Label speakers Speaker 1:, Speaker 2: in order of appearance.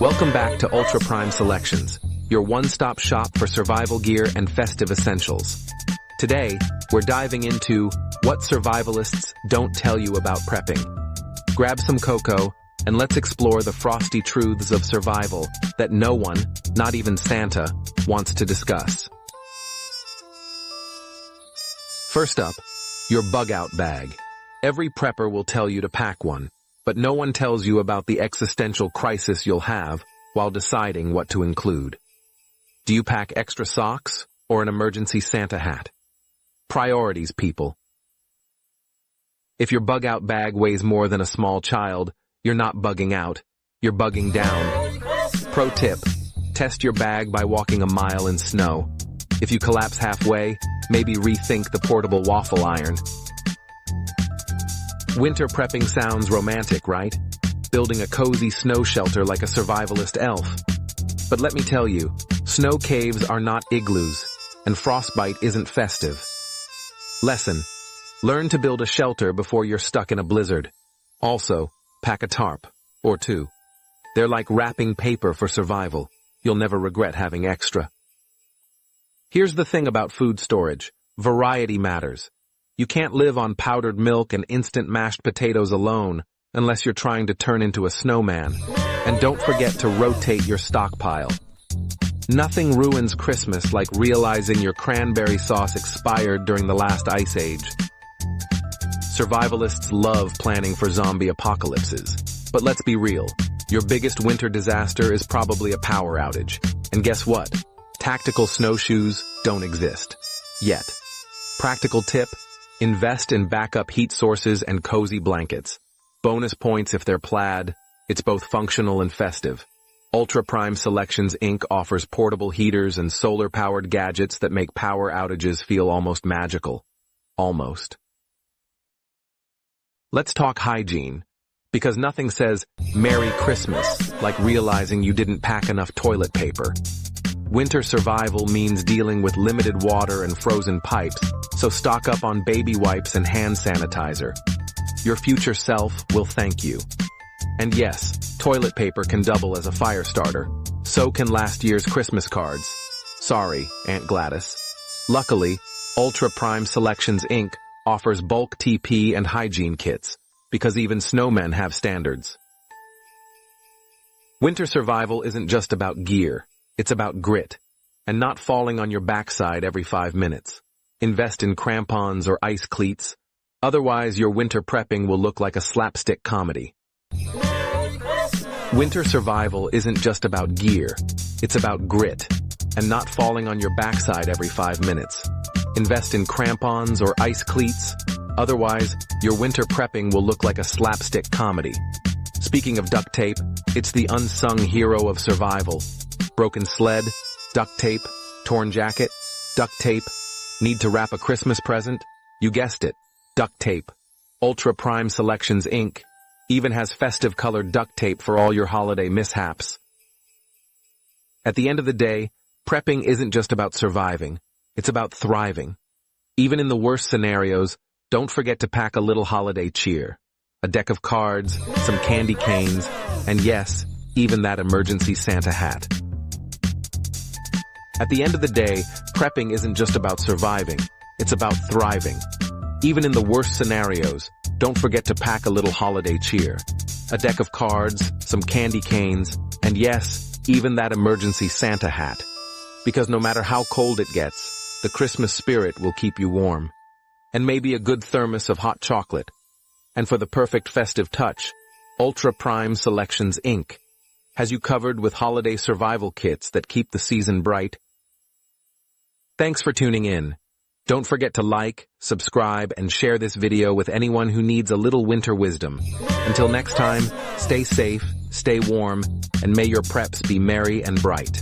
Speaker 1: Welcome back to Ultra Prime Selections, your one-stop shop for survival gear and festive essentials. Today, we're diving into what survivalists don't tell you about prepping. Grab some cocoa, and let's explore the frosty truths of survival that no one, not even Santa, wants to discuss. First up, your bugout bag. Every prepper will tell you to pack one, but no one tells you about the existential crisis you'll have while deciding what to include. Do you pack extra socks or an emergency Santa hat? Priorities, people. If your bugout bag weighs more than a small child, you're not bugging out, you're bugging down. Pro tip, test your bag by walking a mile in snow. If you collapse halfway, maybe rethink the portable waffle iron. Winter prepping sounds romantic, right? Building a cozy snow shelter like a survivalist elf. But let me tell you, snow caves are not igloos, and frostbite isn't festive. Lesson: learn to build a shelter before you're stuck in a blizzard. Also, pack a tarp, or two. They're like wrapping paper for survival. You'll never regret having extra. Here's the thing about food storage. Variety matters. You can't live on powdered milk and instant mashed potatoes alone unless you're trying to turn into a snowman. And don't forget to rotate your stockpile. Nothing ruins Christmas like realizing your cranberry sauce expired during the last ice age. Survivalists love planning for zombie apocalypses. But let's be real, your biggest winter disaster is probably a power outage. And guess what? Tactical snowshoes don't exist. Yet. Practical tip: invest in backup heat sources and cozy blankets. Bonus points if they're plaid. It's both functional and festive. Ultra Prime Selections Inc. offers portable heaters and solar-powered gadgets that make power outages feel almost magical. Almost. Let's talk hygiene. Because nothing says Merry Christmas like realizing you didn't pack enough toilet paper. Winter survival means dealing with limited water and frozen pipes, so stock up on baby wipes and hand sanitizer. Your future self will thank you. And yes, toilet paper can double as a fire starter. So can last year's Christmas cards. Sorry, Aunt Gladys. Luckily, Ultra Prime Selections Inc. offers bulk TP and hygiene kits, because even snowmen have standards. Winter survival isn't just about gear. It's about grit, and not falling on your backside every 5 minutes. Invest in crampons or ice cleats. Otherwise, your winter prepping will look like a slapstick comedy. Winter survival isn't just about gear. It's about grit, and not falling on your backside every 5 minutes. Invest in crampons or ice cleats. Otherwise, your winter prepping will look like a slapstick comedy. Speaking of duct tape, it's the unsung hero of survival. Broken sled, duct tape, torn jacket, duct tape. Need to wrap a Christmas present? You guessed it, duct tape. Ultra Prime Selections Inc. even has festive colored duct tape for all your holiday mishaps. At the end of the day, prepping isn't just about surviving, it's about thriving. Even in the worst scenarios, don't forget to pack a little holiday cheer. A deck of cards, some candy canes, and yes, even that emergency Santa hat. At the end of the day, prepping isn't just about surviving, it's about thriving. Even in the worst scenarios, don't forget to pack a little holiday cheer. A deck of cards, some candy canes, and yes, even that emergency Santa hat. Because no matter how cold it gets, the Christmas spirit will keep you warm. And maybe a good thermos of hot chocolate. And for the perfect festive touch, Ultra Prime Selections Inc. has you covered with holiday survival kits that keep the season bright. Thanks for tuning in. Don't forget to like, subscribe, and share this video with anyone who needs a little winter wisdom. Until next time, stay safe, stay warm, and may your preps be merry and bright.